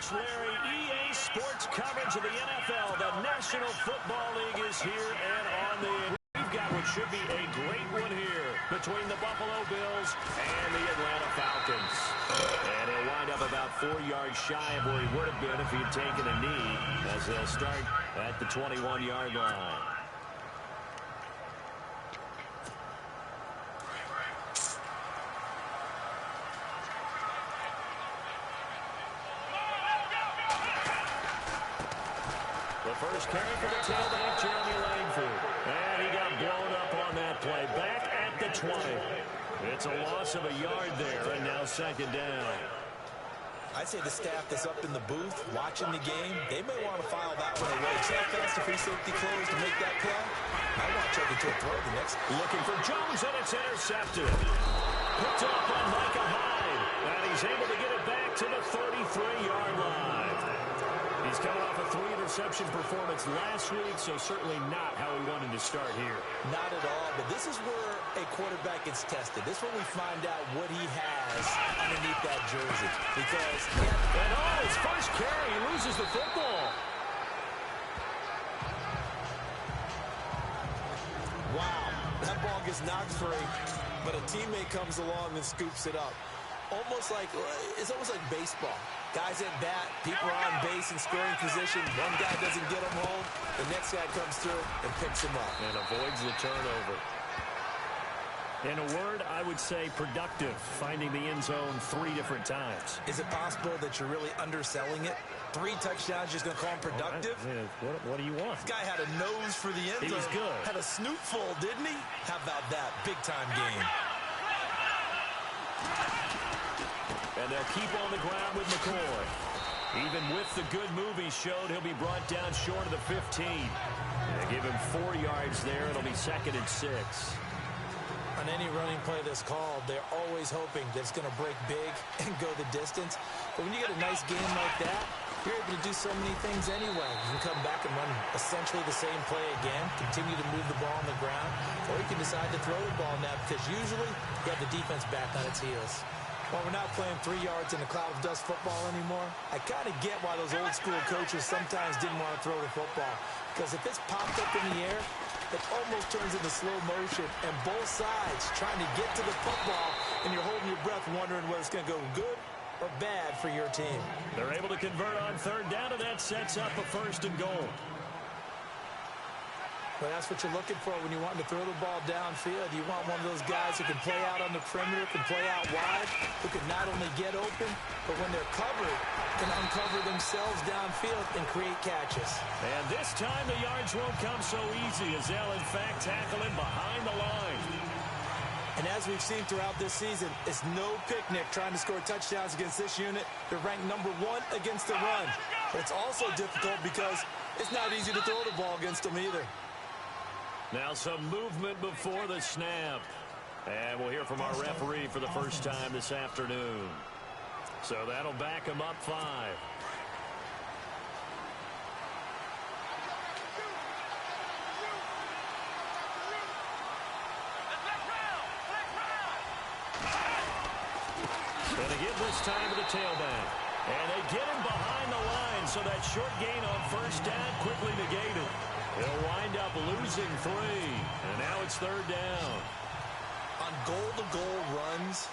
much, Larry. EA Sports coverage of the NFL. The National Football League is here and on the end. We've got what should be a great one here between the Buffalo Bills and the Atlanta Falcons. And he'll wind up about 4 yards shy of where he would have been if he had taken a knee, as they'll start at the 21-yard line. First carry for the tailback, Jeremy Langford. And he got blown up on that play. Back at the 20. It's a loss of a yard there, and now second down. I'd say the staff that's up in the booth watching the game, they may want to file that one away. See how fast the free safety closed to make that play? I want to check into a throw the next. Looking for Jones, and it's intercepted. Picked up on Micah Hyde. And he's able to get it back to the 33-yard line. He's coming off a 3-interception performance last week, so certainly not how he wanted to start here. Not at all, but this is where a quarterback gets tested. This is when we find out what he has underneath that jersey. Because, his first carry, he loses the football. Wow, that ball gets knocked free, but a teammate comes along and scoops it up. It's almost like baseball. Guys at bat, people are on base in scoring position. One guy doesn't get him home. The next guy comes through and picks him up. And avoids the turnover. In a word, I would say productive, finding the end zone 3 different times. Is it possible that you're really underselling it? 3 touchdowns, just going to call him productive? What do you want? This guy had a nose for the end zone. He was good. Had a snoot full, didn't he? How about that? Big-time game. And they'll keep on the ground with McCoy. Even with the good move he showed, he'll be brought down short of the 15. They give him 4 yards there. It'll be 2nd and 6. On any running play that's called, they're always hoping that it's going to break big and go the distance. But when you get a nice game like that, you're able to do so many things anyway. You can come back and run essentially the same play again, continue to move the ball on the ground, or you can decide to throw the ball now because usually you have the defense back on its heels. While we're not playing 3 yards in a cloud of dust football anymore, I kind of get why those old school coaches sometimes didn't want to throw the football. Because if it's popped up in the air, it almost turns into slow motion, and both sides trying to get to the football, and you're holding your breath wondering whether it's going to go good or bad for your team. They're able to convert on 3rd down, and that sets up a 1st and goal. Well, that's what you're looking for when you want to throw the ball downfield. You want one of those guys who can play out on the perimeter, can play out wide, who can not only get open, but when they're covered, can uncover themselves downfield and create catches. And this time the yards won't come so easy as they'll, in fact, tackle him behind the line. And as we've seen throughout this season, it's no picnic trying to score touchdowns against this unit. They're ranked #1 against the run. But it's also difficult because it's not easy to throw the ball against them either. Now some movement before the snap. And we'll hear from our referee for the first time this afternoon. So that'll back him up 5. And again this time to the tailback. And they get him behind the line, so that short gain on 1st down quickly negated. They'll wind up losing 3. And now it's 3rd down. On goal-to-goal runs,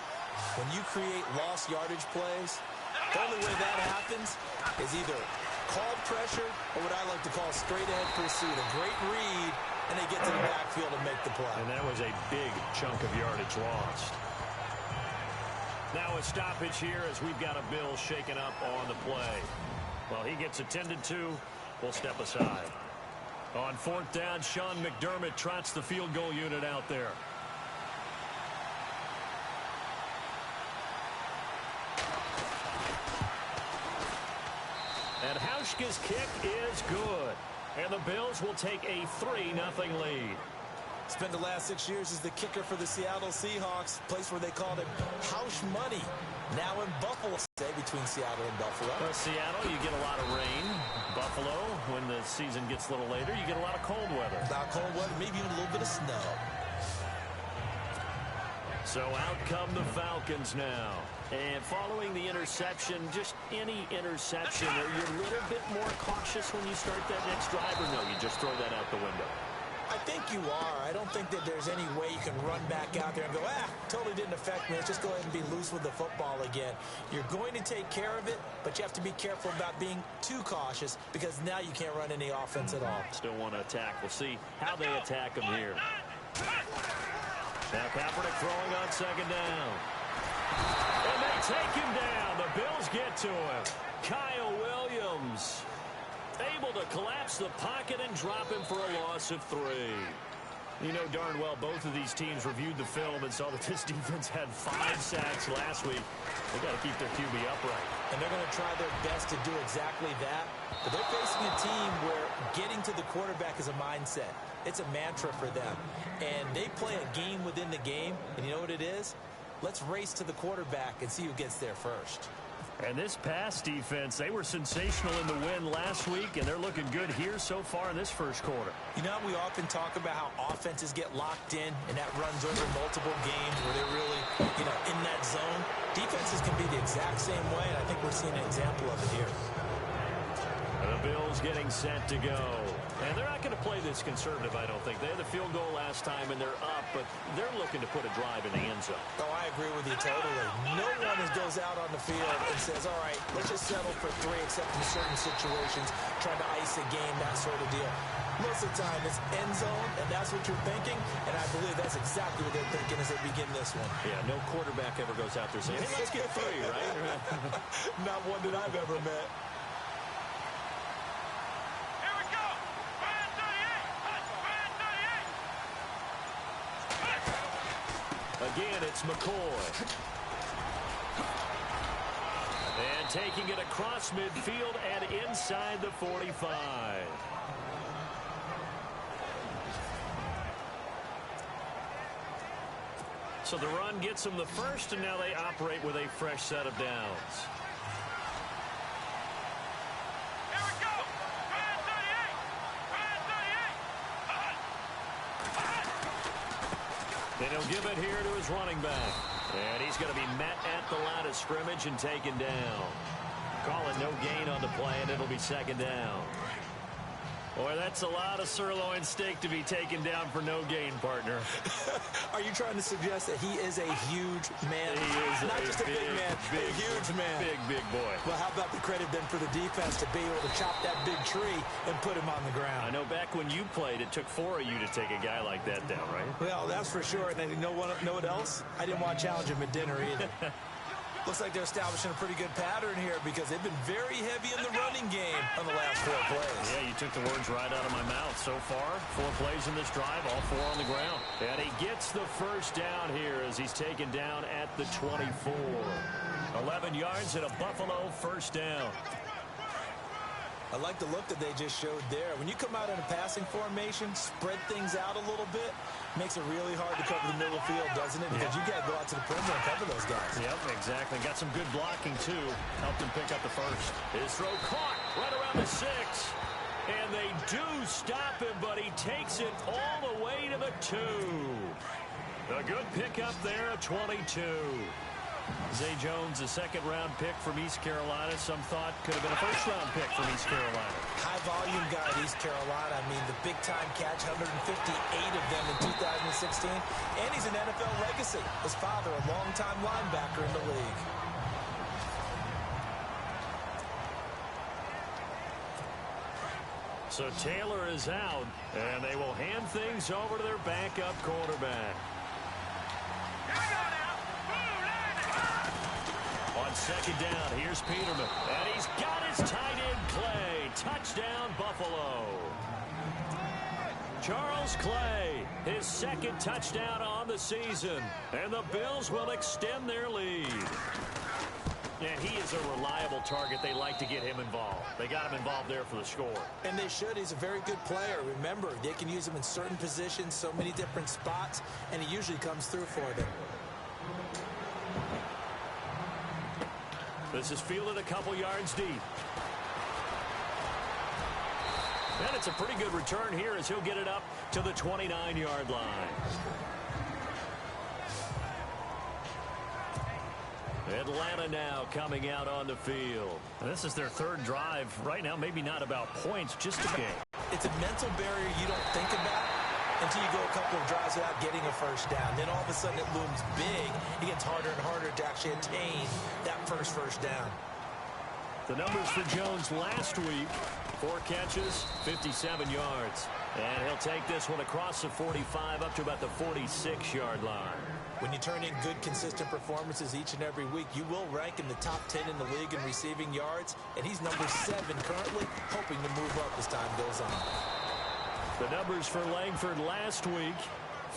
when you create lost yardage plays, the only way that happens is either called pressure or what I like to call straight-ahead pursuit. A great read, and they get to the backfield and make the play. And that was a big chunk of yardage lost. Now a stoppage here as we've got a Bill shaken up on the play. While he gets attended to, we'll step aside. On 4th down, Sean McDermott trots the field goal unit out there. And Hauschka's kick is good. And the Bills will take a 3-0 lead. Spent the last 6 years as the kicker for the Seattle Seahawks, place where they called him Hausch Money. Now in Buffalo, say between Seattle and Buffalo. Well, Seattle, you get a lot of rain. Buffalo, when the season gets a little later, you get a lot of cold weather. A lot of cold weather, maybe even a little bit of snow. So out come the Falcons now. And following the interception, just any interception, are you a little bit more cautious when you start that next drive, or no, you just throw that out the window? I think you are. I don't think that there's any way you can run back out there and go, totally didn't affect me. Let's just go ahead and be loose with the football again. You're going to take care of it, but you have to be careful about being too cautious because now you can't run any offense at all. Still want to attack. We'll see how they attack them here. Now Kaepernick throwing on second down. And they take him down. The Bills get to him. Kyle Williams able to collapse the pocket and drop him for a loss of 3. You know darn well both of these teams reviewed the film and saw that this defense had 5 sacks last week. They got to keep their QB upright. And they're going to try their best to do exactly that. But they're facing a team where getting to the quarterback is a mindset. It's a mantra for them. And they play a game within the game. And you know what it is? Let's race to the quarterback and see who gets there first. And this pass defense, they were sensational in the win last week, and they're looking good here so far in this first quarter. You know, we often talk about how offenses get locked in, and that runs over multiple games where they're really, in that zone. Defenses can be the exact same way, and I think we're seeing an example of it here. The Bills getting set to go. And they're not going to play this conservative, I don't think. They had the field goal last time, and they're up, but they're looking to put a drive in the end zone. Oh, I agree with you totally. No one goes out on the field and says, all right, let's just settle for 3, except in certain situations, trying to ice a game, that sort of deal. Most of the time, it's end zone, and that's what you're thinking, and I believe that's exactly what they're thinking as they begin this one. Yeah, no quarterback ever goes out there saying, hey, let's get 3, right? Not one that I've ever met. Again, it's McCoy. And taking it across midfield and inside the 45. So the run gets them the first, and now they operate with a fresh set of downs. And he'll give it here to his running back. And he's going to be met at the line of scrimmage and taken down. Call it no gain on the play, and it'll be second down. Boy, that's a lot of sirloin steak to be taken down for no gain, partner. Are you trying to suggest that he is a huge man? He is not just a big man, a huge man. Big boy. Well, how about the credit then for the defense to be able to chop that big tree and put him on the ground? I know back when you played, it took 4 of you to take a guy like that down, right? Well, that's for sure. And you know what else? I didn't want to challenge him at dinner either. Looks like they're establishing a pretty good pattern here because they've been very heavy in the running game on the last 4 plays. Yeah, you took the words right out of my mouth. So far, 4 plays in this drive, all 4 on the ground. And he gets the first down here as he's taken down at the 24. 11 yards and a Buffalo first down. I like the look that they just showed there. When you come out in a passing formation, spread things out a little bit, makes it really hard to cover the middle of the field, doesn't it? Because you got to go out to the perimeter and cover those guys. Yep, exactly. Got some good blocking, too. Helped him pick up the first. His throw caught right around the 6. And they do stop him, but he takes it all the way to the 2. A good pickup there at 22. Zay Jones, a second-round pick from East Carolina. Some thought could have been a first-round pick from East Carolina. High-volume guy at East Carolina. I mean, the big-time catch, 158 of them in 2016. And he's an NFL legacy. His father, a longtime linebacker in the league. So Taylor is out, and they will hand things over to their backup quarterback. On second down, here's Peterman. And he's got his tight end Clay. Touchdown, Buffalo. Charles Clay, his second touchdown on the season. And the Bills will extend their lead. And he is a reliable target. They like to get him involved. They got him involved there for the score. And they should. He's a very good player. Remember, they can use him in certain positions, so many different spots, and he usually comes through for them. This is fielded a couple yards deep. And it's a pretty good return here as he'll get it up to the 29-yard line. Atlanta now coming out on the field. And this is their third drive. Right now, maybe not about points, just a game. It's a mental barrier you don't think about until you go a couple of drives without getting a first down. Then all of a sudden it looms big. It gets harder and harder to actually attain that first down. The numbers for Jones last week: 4 catches, 57 yards. And he'll take this one across the 45 up to about the 46-yard line. When you turn in good, consistent performances each and every week, you will rank in the top 10 in the league in receiving yards. And he's number 7 currently, hoping to move up as time goes on. The numbers for Langford last week: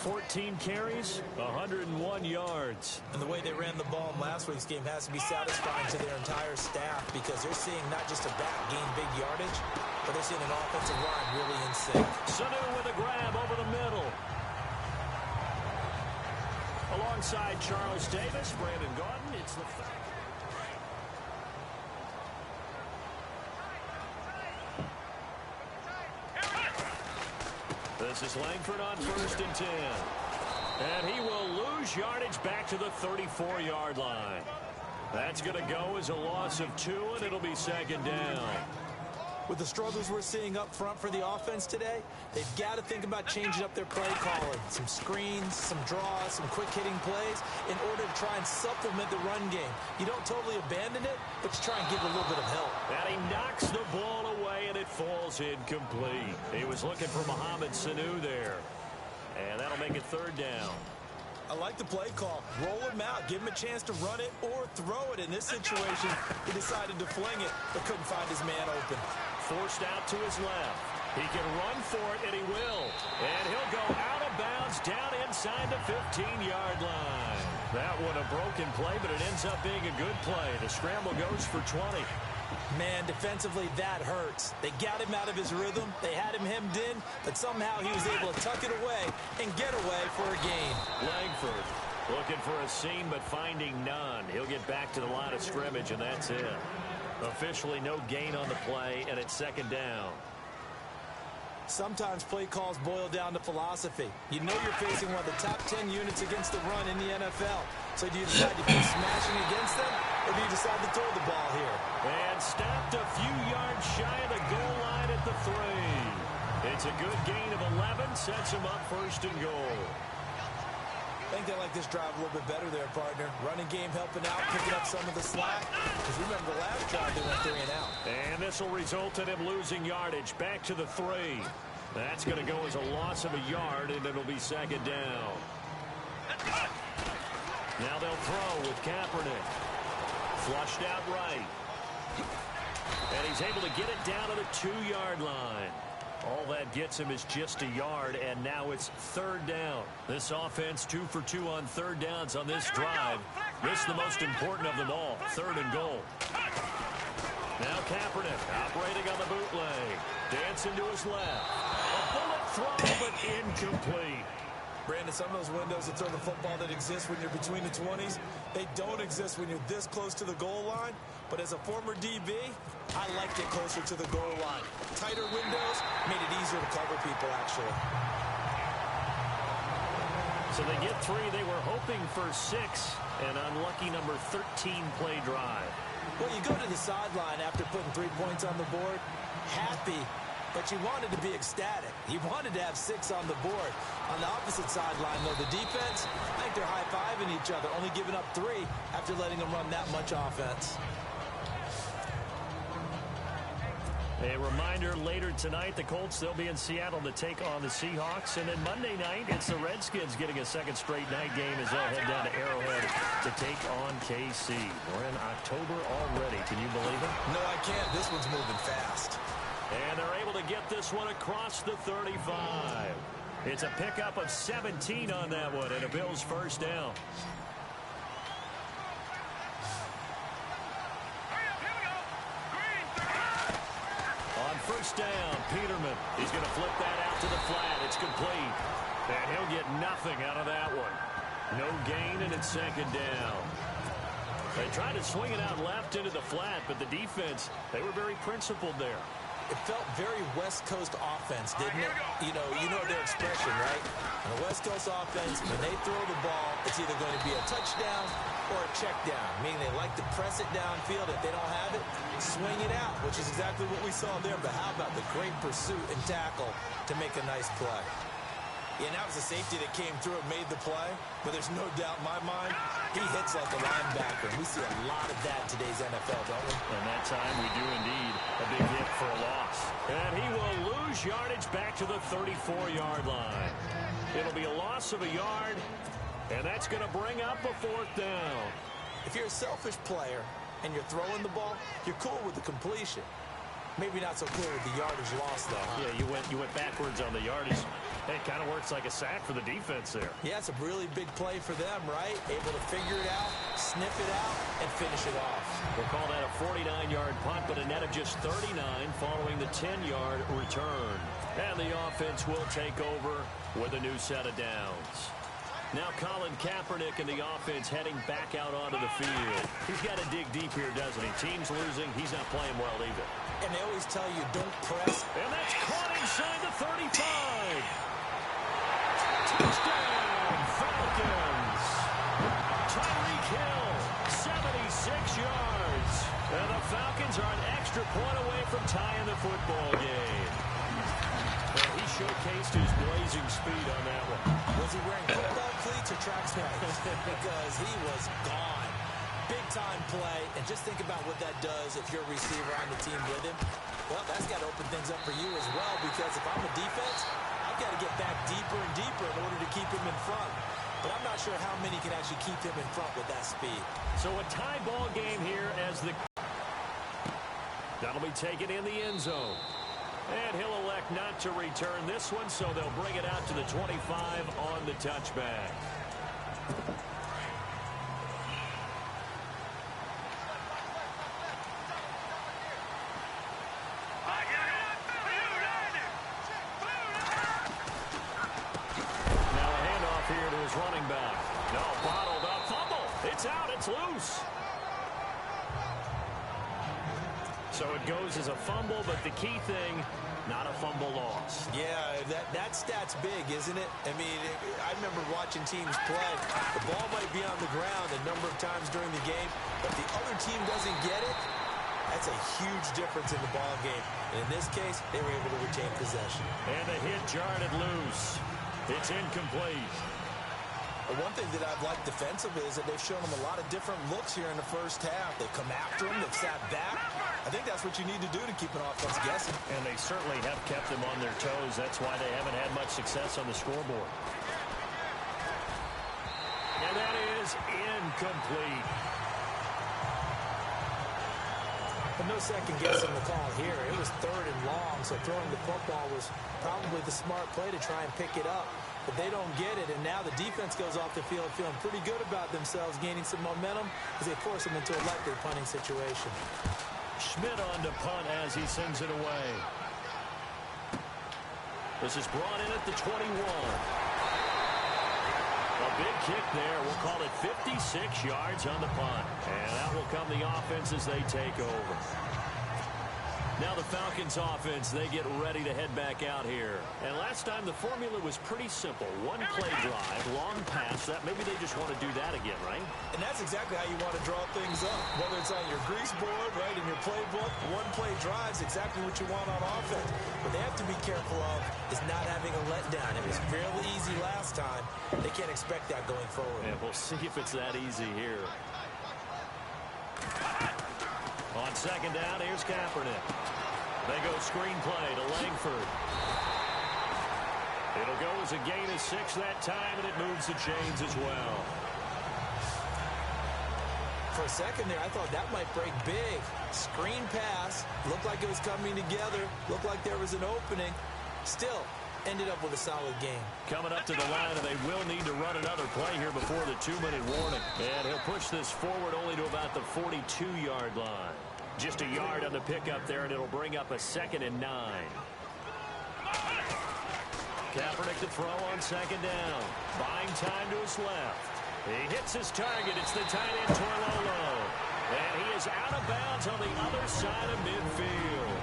14 carries, 101 yards. And the way they ran the ball in last week's game has to be satisfying to their entire staff, because they're seeing not just a back gain big yardage, but they're seeing an offensive line really in sync. Sanu with a grab over the middle. Alongside Charles Davis, Brandon Gordon, it's the fact. This is Langford on 1st and 10. And he will lose yardage back to the 34-yard line. That's going to go as a loss of 2, and it'll be 2nd down. With the struggles we're seeing up front for the offense today, they've got to think about changing up their play calling. Some screens, some draws, some quick-hitting plays in order to try and supplement the run game. You don't totally abandon it, but you try and give it a little bit of help. And he knocks the ball away, and it falls incomplete. He was looking for Mohamed Sanu there. And that'll make it 3rd down. I like the play call. Roll him out. Give him a chance to run it or throw it. In this situation, he decided to fling it, but couldn't find his man open. Forced out to his left. He can run for it, and he will. And he'll go out of bounds down inside the 15-yard line. That one a broken play, but it ends up being a good play. The scramble goes for 20. Man, defensively, that hurts. They got him out of his rhythm. They had him hemmed in, but somehow he was able to tuck it away and get away for a gain. Langford looking for a seam, but finding none. He'll get back to the line of scrimmage, and that's it. Officially no gain on the play, and it's 2nd down. Sometimes play calls boil down to philosophy. You know you're facing one of the top 10 units against the run in the NFL. So do you decide to keep smashing against them, or do you decide to throw the ball here? And stopped a few yards shy of the goal line at the 3. It's a good gain of 11, sets him up 1st and goal. I think they like this drive a little bit better there, partner. Running game helping out, picking up some of the slack. Because remember the last drive, they went 3 and out. And this will result in him losing yardage back to the 3. That's going to go as a loss of a yard, and it'll be 2nd down. Now they'll throw with Kaepernick. Flushed out right. And he's able to get it down to the 2-yard line. All that gets him is just a yard, and now it's 3rd down. This offense 2 for 2 on 3rd downs on this drive. This is the most important of them all, 3rd and goal. Now Kaepernick operating on the bootleg. Dancing to his left. A bullet throw, but incomplete. Brandon, some of those windows to throw the football that exist when you're between the 20s, they don't exist when you're this close to the goal line. But as a former DB, I liked it closer to the goal line. Tighter windows made it easier to cover people, actually. So they get 3. They were hoping for 6. An unlucky number 13 play drive. Well, you go to the sideline after putting 3 points on the board, happy, but you wanted to be ecstatic. You wanted to have 6 on the board. On the opposite sideline, though, the defense, I think they're high-fiving each other, only giving up 3 after letting them run that much offense. A reminder, later tonight, the Colts, they'll be in Seattle to take on the Seahawks. And then Monday night, it's the Redskins getting a second straight night game as they'll head down to Arrowhead to take on KC. We're in October already. Can you believe it? No, I can't. This one's moving fast. And they're able to get this one across the 35. It's a pickup of 17 on that one, and a Bills 1st down. On 1st down, Peterman. He's going to flip that out to the flat. It's complete. And he'll get nothing out of that one. No gain, and it's 2nd down. They tried to swing it out left into the flat, but the defense, they were very principled there. It felt very West Coast offense, didn't it? You know their expression, right? On the West Coast offense, when they throw the ball, it's either going to be a touchdown or a check down, meaning they like to press it downfield. If they don't have it, swing it out, which is exactly what we saw there. But how about the great pursuit and tackle to make a nice play? Yeah, and that was a safety that came through and made the play. But there's no doubt in my mind, he hits like a linebacker. And we see a lot of that in today's NFL, don't we? And that time we do indeed a big hit for a loss. And he will lose yardage back to the 34-yard line. It'll be a loss of a yard, and that's going to bring up a 4th down. If you're a selfish player and you're throwing the ball, you're cool with the completion. Maybe not so cool with the yardage loss, though. Yeah, you went backwards on the yardage. It kind of works like a sack for the defense there. Yeah, it's a really big play for them, right? Able to figure it out, sniff it out, and finish it off. We'll call that a 49-yard punt, but a net of just 39 following the 10-yard return. And the offense will take over with a new set of downs. Now Colin Kaepernick and the offense heading back out onto the field. He's got to dig deep here, doesn't he? Team's losing. He's not playing well either. And they always tell you, don't press. And that's caught inside the 35. Touchdown, Falcons. Tyreek Hill, 76 yards. And the Falcons are an extra point away from tying the football game. And he showcased his blazing speed on that one. Was he wearing football cleats or track spikes? Because he was gone. Big-time play. And just think about what that does if you're a receiver on the team with him. Well, that's got to open things up for you as well, because if I'm a defense, I've got to get back deeper and deeper in order to keep him in front. But I'm not sure how many can actually keep him in front with that speed. So a tie ball game here as that'll be taken in the end zone. And he'll elect not to return this one, so they'll bring it out to the 25 on the touchback. Running back. No, bottled up. Fumble. It's out. It's loose. So it goes as a fumble, but the key thing, not a fumble loss. Yeah, that stat's big, isn't it? I mean, I remember watching teams play. The ball might be on the ground a number of times during the game, but the other team doesn't get it. That's a huge difference in the ball game. And in this case, they were able to retain possession. And the hit jarred it loose. It's incomplete. One thing that I've liked defensively is that they've shown them a lot of different looks here in the first half. They've come after them. They've sat back. I think that's what you need to do to keep an offense guessing. And they certainly have kept them on their toes. That's why they haven't had much success on the scoreboard. And that is incomplete. But no second guessing the call here. It was 3rd and long, so throwing the football was probably the smart play to try and pick it up. But they don't get it, and now the defense goes off the field feeling pretty good about themselves, gaining some momentum as they force them into a likely punting situation. Schmidt on to punt as he sends it away. This is brought in at the 21. A big kick there. We'll call it 56 yards on the punt. And that will come the offense as they take over. Now the Falcons offense, they get ready to head back out here. And last time the formula was pretty simple. One play drive, long pass. That maybe they just want to do that again, right? And that's exactly how you want to draw things up. Whether it's on your grease board, right, in your playbook, one play drive is exactly what you want on offense. What they have to be careful of is not having a letdown. It was fairly easy last time. They can't expect that going forward. And we'll see if it's that easy here. On second down, here's Kaepernick. They go screen play to Langford. It'll go as a gain of 6 that time, and it moves the chains as well. For a second there, I thought that might break big. Screen pass. Looked like it was coming together. Looked like there was an opening. Still, ended up with a solid game. Coming up to the line, and they will need to run another play here before the 2-minute warning. And he'll push this forward only to about the 42-yard line. Just a yard on the pickup there, and it'll bring up a 2nd and 9. Kaepernick to throw on second down. Buying time to his left. He hits his target. It's the tight end, Torlolo. And he is out of bounds on the other side of midfield.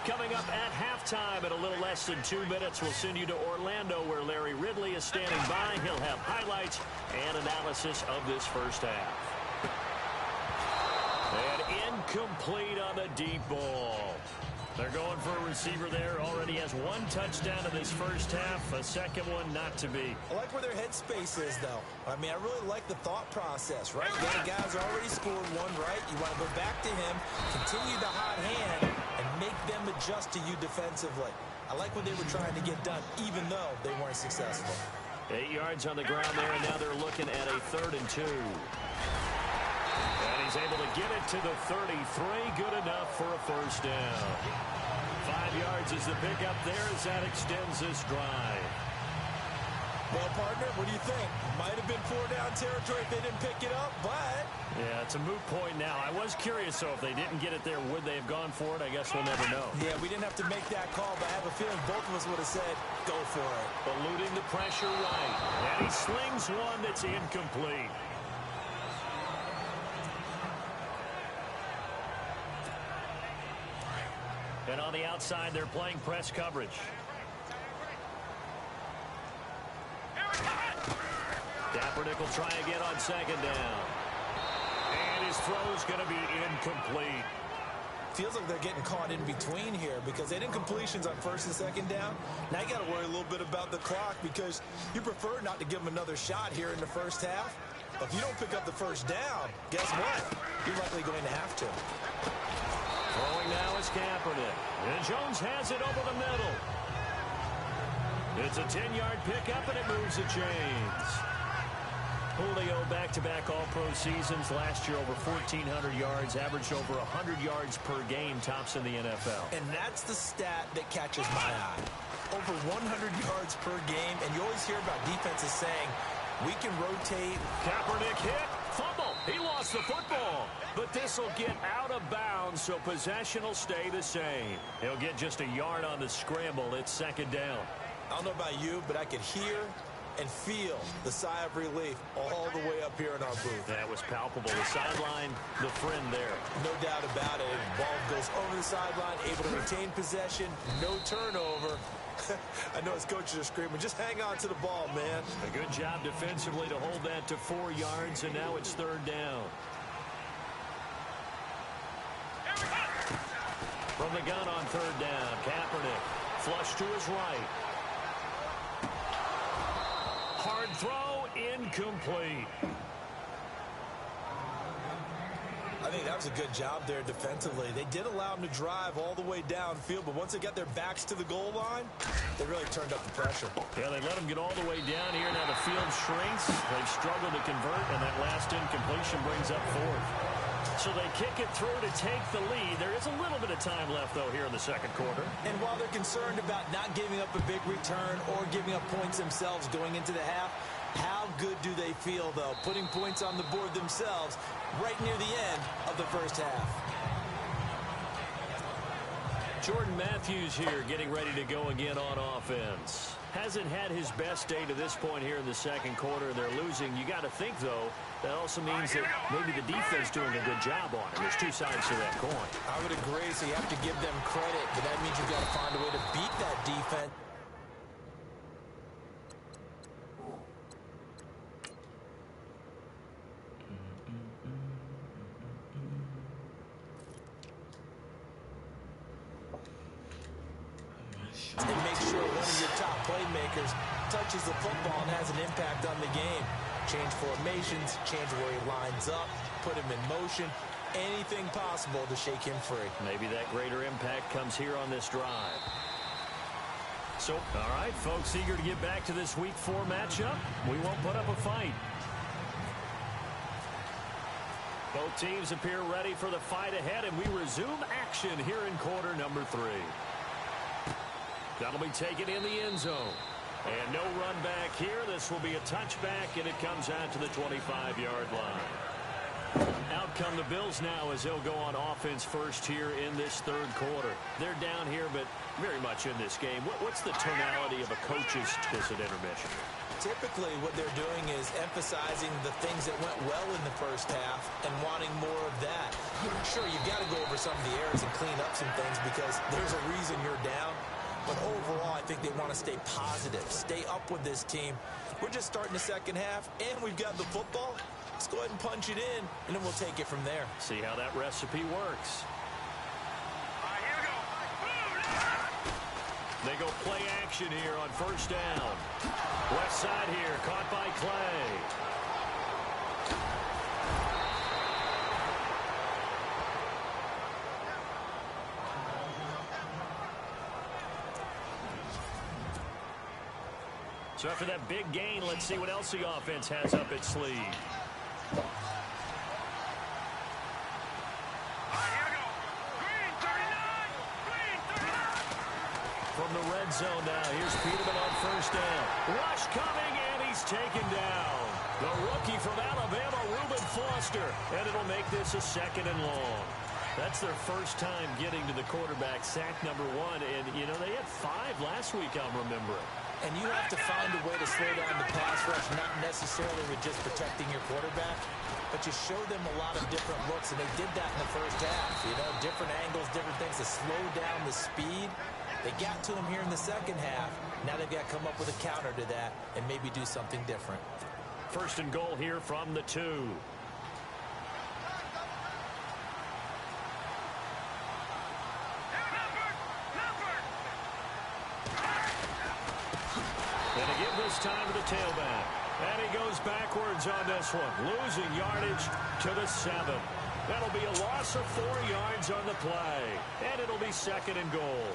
Coming up at halftime in a little less than 2 minutes, we'll send you to Orlando where Larry Ridley is standing by. He'll have highlights and analysis of this first half. And incomplete on the deep ball. They're going for a receiver there. Already has 1 touchdown in this first half. A second one not to be. I like where their headspace is, though. I mean, I really like the thought process, right? You got a guy who's already scored one, right? You want to go back to him, continue the hot hand, and make them adjust to you defensively. I like what they were trying to get done, even though they weren't successful. 8 yards on the ground there, and now they're looking at a 3rd and 2. And he's able to get it to the 33. Good enough for a first down. 5 yards is the pickup there as that extends this drive. Well, partner, what do you think? Might have been 4-down territory if they didn't pick it up, but... Yeah, it's a moot point now. I was curious, so if they didn't get it there, would they have gone for it? I guess we'll never know. Yeah, we didn't have to make that call, but I have a feeling both of us would have said, go for it. Eluding the pressure right. And he slings one that's incomplete. And on the outside, they're playing press coverage. Kaepernick will try again on 2nd down. And his throw's going to be incomplete. Feels like they're getting caught in between here because they didn't completions on 1st and 2nd down. Now you got to worry a little bit about the clock because you prefer not to give them another shot here in the first half. But if you don't pick up the first down, guess what? You're likely going to have to. Throwing now is Kaepernick. And Jones has it over the middle. It's a 10-yard pickup, and it moves the chains. Julio back-to-back all-pro seasons. Last year over 1,400 yards, averaged over 100 yards per game, tops in the NFL. And that's the stat that catches my eye. Over 100 yards per game, and you always hear about defenses saying, we can rotate. Kaepernick hit. Fumble. He lost the football. But this will get out of bounds, so possession will stay the same. He'll get just a yard on the scramble. It's 2nd down. I don't know about you, but I could hear and feel the sigh of relief all the way up here in our booth. That was palpable. The sideline, the friend there. No doubt about it. The ball goes over the sideline, able to retain possession, no turnover. I know his coaches are screaming, just hang on to the ball, man. A good job defensively to hold that to 4 yards, and now it's 3rd down. From the gun on 3rd down, Kaepernick flush to his right. Hard throw, incomplete. I think that was a good job there defensively. They did allow them to drive all the way downfield, but once they got their backs to the goal line, they really turned up the pressure. Yeah, they let them get all the way down here. Now the field shrinks. They've struggled to convert, and that last incompletion brings up 4th. So they kick it through to take the lead. There is a little bit of time left, though, here in the 2nd quarter. And while they're concerned about not giving up a big return or giving up points themselves going into the half, how good do they feel, though, putting points on the board themselves right near the end of the first half? Jordan Matthews here getting ready to go again on offense. Hasn't had his best day to this point here in the 2nd quarter. They're losing. You got to think, though, that also means that maybe the defense doing a good job on it. There's 2 sides to that coin. I would agree, so you have to give them credit, but that means you've got to find a way to beat that defense. And make sure one of your top playmakers touches the football and has an impact on the game. Change formations, change where he lines up, put him in motion, anything possible to shake him free. Maybe that greater impact comes here on this drive. So, all right, folks, eager to get back to this Week 4 matchup. We won't put up a fight. Both teams appear ready for the fight ahead, and we resume action here in quarter number 3. That'll be taken in the end zone. And no run back here. This will be a touchback, and it comes out to the 25-yard line. Out come the Bills now as they'll go on offense first here in this third quarter. They're down here, but very much in this game. What's the tonality of a coach's kiss at intermission? Typically, what they're doing is emphasizing the things that went well in the first half and wanting more of that. Sure, you've got to go over some of the errors and clean up some things because there's a reason you're down. But overall, I think they want to stay positive, stay up with this team. We're just starting the second half, and we've got the football. Let's go ahead and punch it in, and then we'll take it from there. See how that recipe works. They go play action here on first down. West side here, caught by Clay. So after that big gain, let's see what else the offense has up its sleeve. From the red zone now, here's Peterman on first down. Rush coming, and he's taken down. The rookie from Alabama, Reuben Foster. And it'll make this a second and long. That's their first time getting to the quarterback, sack number 1. And, you know, they had 5 last week, I'm remembering. And you have to find a way to slow down the pass rush, not necessarily with just protecting your quarterback, but you show them a lot of different looks, and they did that in the first half. You know, different angles, different things to slow down the speed. They got to him here in the second half. Now they've got to come up with a counter to that and maybe do something different. First and goal here from the 2. And again this time to the tailback. And he goes backwards on this one, losing yardage to the 7. That'll be a loss of 4 yards on the play. And it'll be second and goal.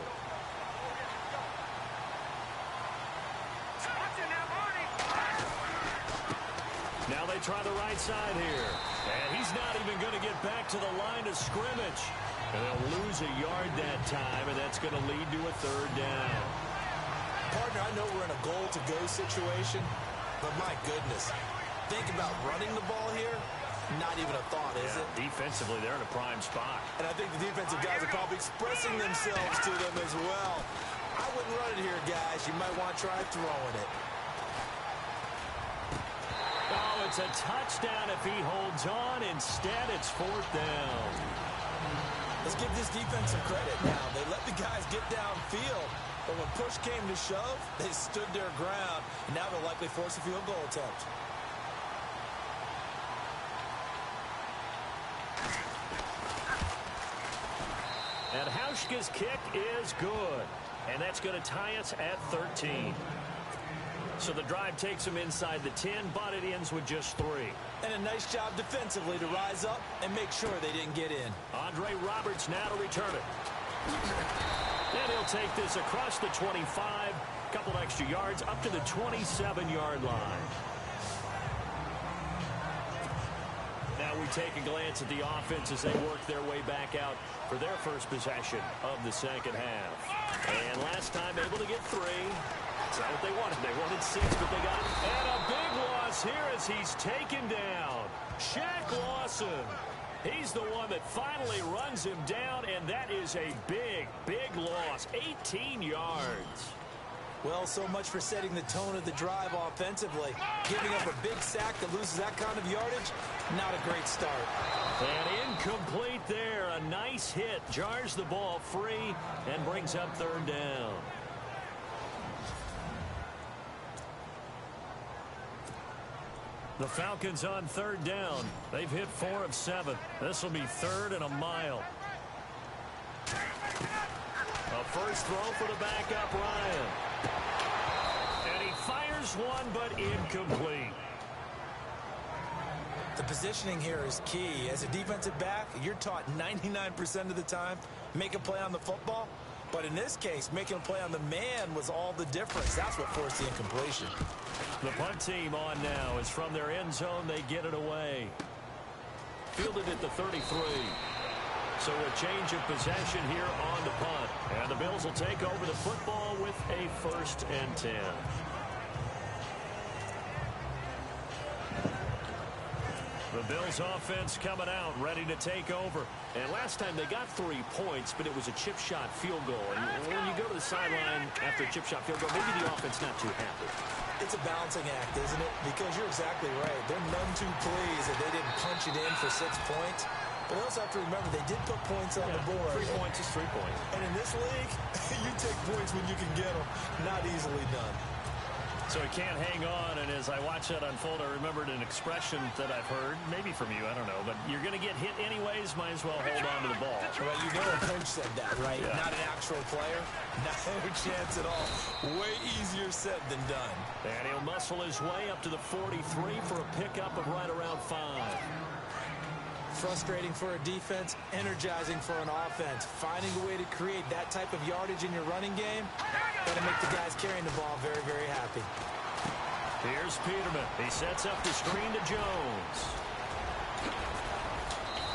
Now they try the right side here. And he's not even going to get back to the line of scrimmage. And they'll lose a yard that time, and that's going to lead to a third down. Partner, I know we're in a goal-to-go situation, but my goodness, think about running the ball here. Not even a thought, is it? Defensively, they're in a prime spot. And I think the defensive guys are probably expressing themselves to them as well. I wouldn't run it here, guys. You might want to try throwing it. Oh, it's a touchdown if he holds on. Instead, it's fourth down. Let's give this defense some credit now. They let the guys get downfield, but when push came to shove, they stood their ground. And now they'll likely force a field goal attempt. And Hauschka's kick is good. And that's going to tie us at 13. So the drive takes them inside the 10, but it ends with just 3. And a nice job defensively to rise up and make sure they didn't get in. Andre Roberts now to return it. And he'll take this across the 25, couple extra yards up to the 27-yard line. Now we take a glance at the offense as they work their way back out for their first possession of the second half. And last time able to get 3. That's not what they wanted. They wanted 6, but they got it. And a big loss here as he's taken down. Shaq Lawson. He's the one that finally runs him down, and that is a big, big loss. 18 yards. Well, so much for setting the tone of the drive offensively. Giving up a big sack that loses that kind of yardage, not a great start. And incomplete there. A nice hit. Jars the ball free and brings up third down. The Falcons on third down. They've hit 4 of 7. This will be third and a mile. A first throw for the backup, Ryan. And he fires one, but incomplete. The positioning here is key. As a defensive back, you're taught 99% of the time, make a play on the football. But in this case, making a play on the man was all the difference. That's what forced the incompletion. The punt team on now. Is from their end zone. They get it away. Fielded at the 33. So a change of possession here on the punt. And the Bills will take over the football with a 1st and 10. The Bills offense coming out, ready to take over. And last time they got 3 points, but it was a chip shot field goal. And when you go to the sideline after a chip shot field goal, maybe the offense not too happy. It's a balancing act, isn't it? Because you're exactly right. They're none too pleased that they didn't punch it in for 6 points. But you also have to remember they did put points on the board. 3 points is 3 points. And in this league, you take points when you can get them. Not easily done. So he can't hang on, and as I watch that unfold, I remembered an expression that I've heard, maybe from you, I don't know, but you're going to get hit anyways, might as well hold on to the ball. Well, you know a coach said that, right? Yeah. Not an actual player. No chance at all. Way easier said than done. And he'll muscle his way up to the 43 for a pickup of right around 5. Frustrating for a defense, energizing for an offense. Finding a way to create that type of yardage in your running game, that'll make the guys carrying the ball very, very happy. Here's Peterman. He sets up the screen to Jones.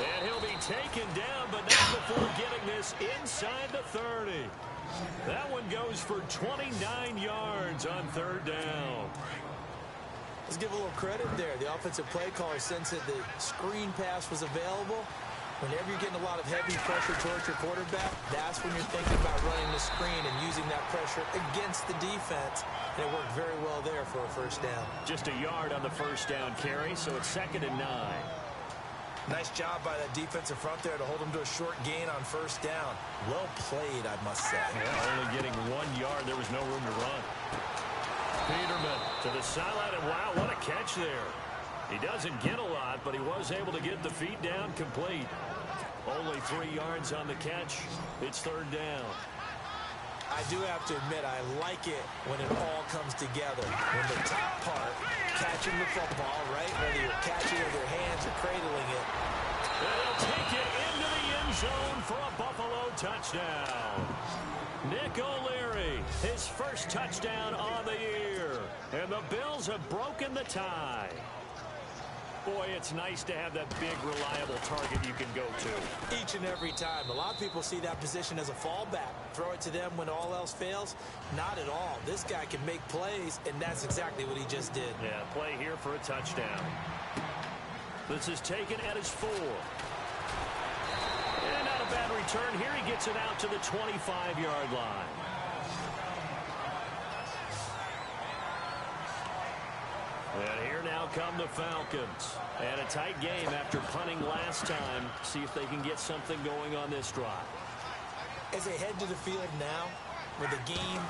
And he'll be taken down, but not before getting this inside the 30. That one goes for 29 yards on 3rd down. Let's give a little credit there. The offensive play caller sensed that the screen pass was available. Whenever you're getting a lot of heavy pressure towards your quarterback, that's when you're thinking about running the screen and using that pressure against the defense. And it worked very well there for a 1st down. Just a yard on the 1st down carry, so it's 2nd and 9. Nice job by that defensive front there to hold them to a short gain on 1st down. Well played, I must say. Yeah, only getting 1 yard. There was no room to run. Peterman to the sideline, and wow, what a catch there. He doesn't get a lot, but he was able to get the feet down complete. Only 3 yards on the catch. It's 3rd down. I do have to admit, I like it when it all comes together. When the top part, catching the football, right? Whether you're catching it with your hands or cradling it. And he'll take it into the end zone for a Buffalo touchdown. Nick O'Leary, his 1st touchdown on the year. And the Bills have broken the tie. Boy, it's nice to have that big, reliable target you can go to. Each and every time. A lot of people see that position as a fallback. Throw it to them when all else fails. Not at all. This guy can make plays, and that's exactly what he just did. Yeah, play here for a touchdown. This is taken at his 4. And not a bad return here. He gets it out to the 25-yard line. And here now come the Falcons. And a tight game after punting last time. See if they can get something going on this drive. As they head to the field now, with the game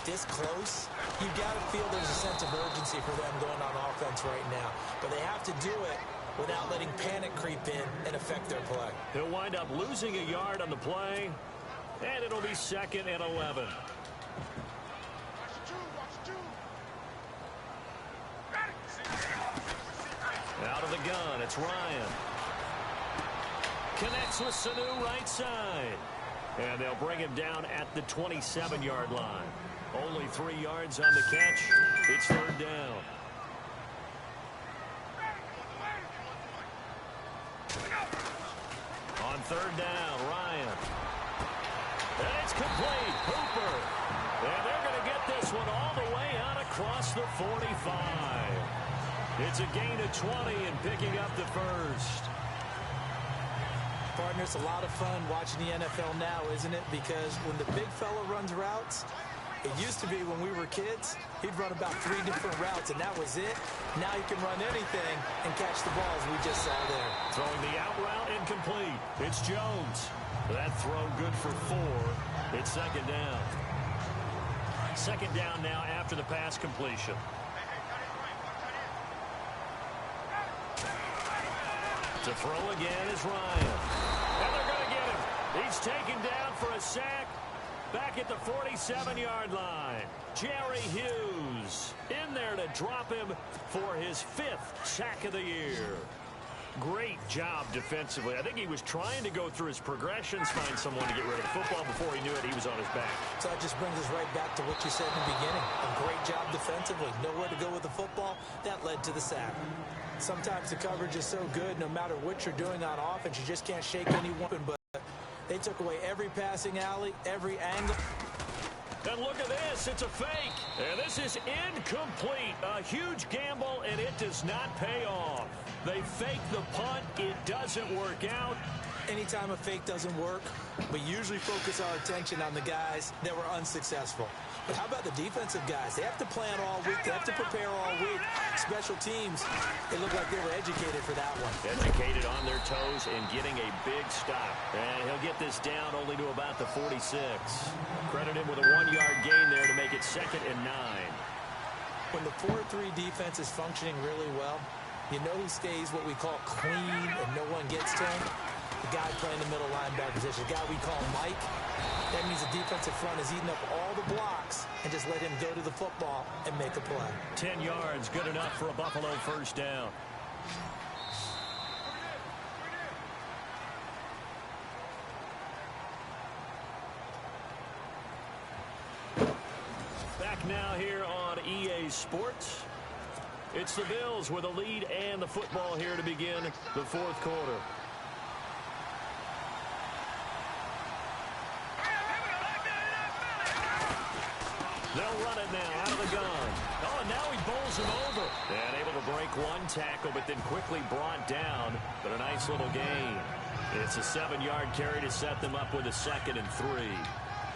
this close, you've got to feel there's a sense of urgency for them going on offense right now. But they have to do it without letting panic creep in and affect their play. He'll wind up losing a yard on the play, and it'll be 2nd and 11. Out of the gun, it's Ryan. Connects with Sanu right side. And they'll bring him down at the 27-yard line. Only 3 yards on the catch. It's 3rd down. On 3rd down, Ryan. And it's complete. Hooper. And they're going to get this one all the way out across the 45. It's a gain of 20 and picking up the 1st. Partner, it's a lot of fun watching the NFL now, isn't it? Because when the big fella runs routes, it used to be when we were kids, he'd run about 3 different routes, and that was it. Now he can run anything and catch the ball, as we just saw there. Throwing the out route incomplete. It's Jones. That throw good for 4. It's 2nd down. 2nd down now after the pass completion. To throw again is Ryan. And they're going to get him. He's taken down for a sack back at the 47-yard line. Jerry Hughes in there to drop him for his 5th sack of the year. Great job defensively. I think he was trying to go through his progressions, find someone to get rid of the football. Before he knew it, he was on his back. So that just brings us right back to what you said in the beginning. A great job defensively. Nowhere to go with the football. That led to the sack. Sometimes the coverage is so good, no matter what you're doing on offense, you just can't shake anyone. But they took away every passing alley, every angle. And look at this. It's a fake. And this is incomplete. A huge gamble, and it does not pay off. They fake the punt. It doesn't work out. Anytime a fake doesn't work, we usually focus our attention on the guys that were unsuccessful. But how about the defensive guys? They have to plan all week. They have to prepare all week. Special teams, they look like they were educated for that one. Educated on their toes and getting a big stop. And he'll get this down only to about the 46. Credit him with a 1-yard gain there to make it 2nd and 9. When the 4-3 defense is functioning really well, you know who stays what we call clean and no one gets to him? The guy playing the middle linebacker position, the guy we call Mike. That means the defensive front is eating up all the blocks and just let him go to the football and make a play. 10 yards, good enough for a Buffalo first down. Back now here on EA Sports. It's the Bills with a lead and the football here to begin the 4th quarter. They'll run it now out of the gun. Oh, and now he bowls him over. And able to break one tackle, but then quickly brought down. But a nice little gain. It's a 7-yard carry to set them up with a 2nd and 3.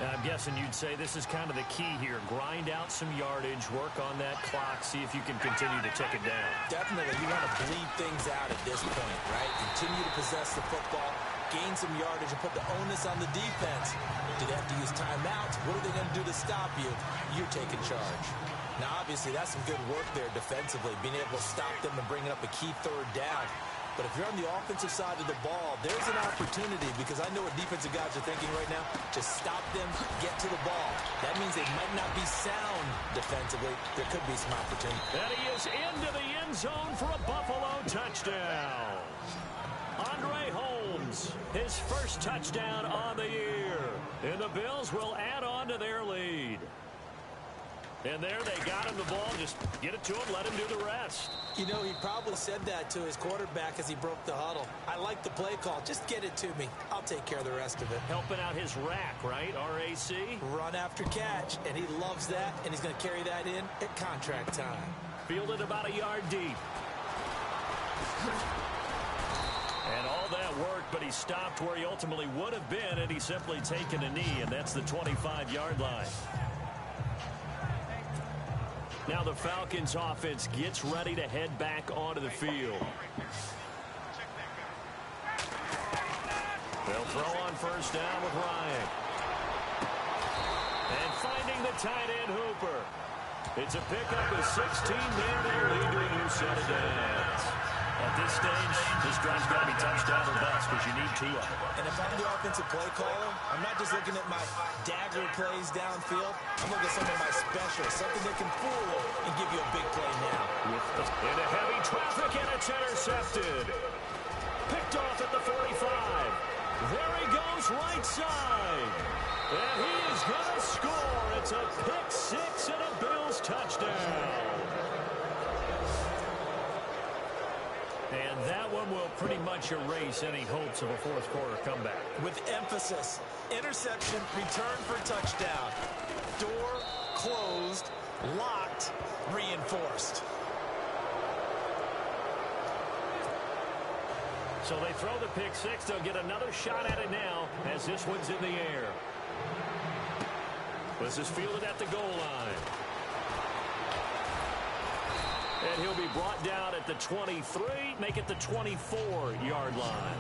And I'm guessing you'd say this is kind of the key here. Grind out some yardage, work on that clock, see if you can continue to tick it down. Definitely, you want to bleed things out at this point, right? Continue to possess the football, gain some yardage, and put the onus on the defense. Do they have to use timeouts? What are they going to do to stop you? You're taking charge. Now, obviously, that's some good work there defensively, being able to stop them and bringing up a key 3rd down. But if you're on the offensive side of the ball, there's an opportunity because I know what defensive guys are thinking right now. Just stop them, get to the ball. That means they might not be sound defensively. There could be some opportunity. And he is into the end zone for a Buffalo touchdown. Andre Holmes, his first touchdown on the year. And the Bills will add on to their lead. And there they got him the ball. Just get it to him, let him do the rest. You know, he probably said that to his quarterback as he broke the huddle. I like the play call. Just get it to me. I'll take care of the rest of it. Helping out his rack, right? RAC? Run after catch, and he loves that, and he's going to carry that in at contract time. Fielded about a yard deep. And all that work, but he stopped where he ultimately would have been, and he's simply taken a knee, and that's the 25-yard line. Now the Falcons offense gets ready to head back onto the field. They'll throw on first down with Ryan. And finding the tight end Hooper. It's a pickup with 16 men. They'll lead to a new set of downs. At this stage, this drive's got to be touchdown or bust because you need 2 of them. And if I'm the offensive play caller, I'm not just looking at my dagger plays downfield. I'm looking at some of my specials, something that can fool and give you a big play now. Into heavy traffic, and it's intercepted. Picked off at the 45. There he goes, right side. And he is going to score. It's a pick 6 and a Bills touchdown. And that one will pretty much erase any hopes of a 4th quarter comeback. With emphasis, interception, return for touchdown. Door closed, locked, reinforced. So they throw the pick 6. They'll get another shot at it now as this one's in the air. This is fielded at the goal line. And he'll be brought down at the 23, make it the 24-yard line.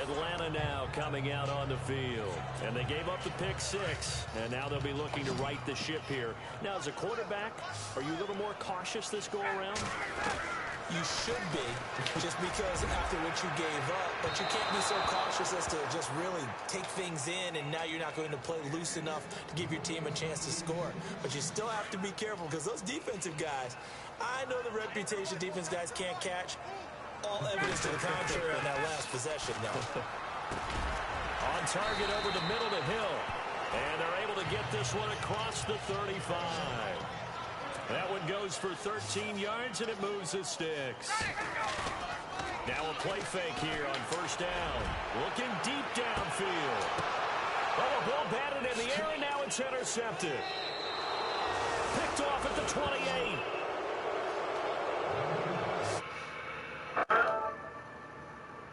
Atlanta now coming out on the field. And they gave up the pick 6. And now they'll be looking to right the ship here. Now, as a quarterback, are you a little more cautious this go-around? You should be, just because after what you gave up. But you can't be so cautious as to just really take things in, and now you're not going to play loose enough to give your team a chance to score. But you still have to be careful, because those defensive guys, I know the reputation defense guys can't catch. All evidence to the contrary on that last possession, though. On target over the middle to Hill. And they're able to get this one across the 35. That one goes for 13 yards, and it moves the sticks. Now a play fake here on first down. Looking deep downfield. Oh, the ball batted in the air, and now it's intercepted. Picked off at the 28.